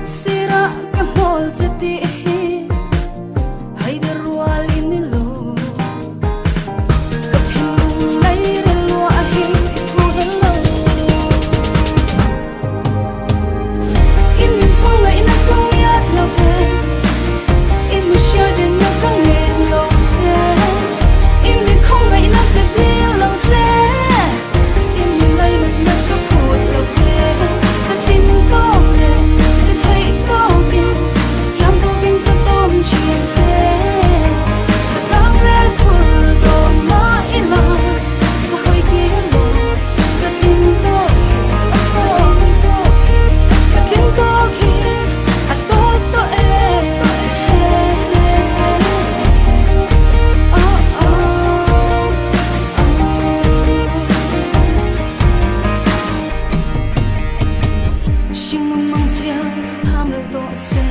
sira ka mol chati hai de rual in lo ka thin nai re lo a hi ku lo in pong ngai na kong yat lo ve in mi share de na kong en lo se in mi khong ngai na ka de lo se in mi lai na na ka phut lo ve ka thin to ne ka thai to kin thiam to kin ka tom chien se sa thang rel phur to ma ila ka hoi ki lo ka thin to ka thin to ki a to to e oh oh Xin mong mong chia cho tham được tội sẽ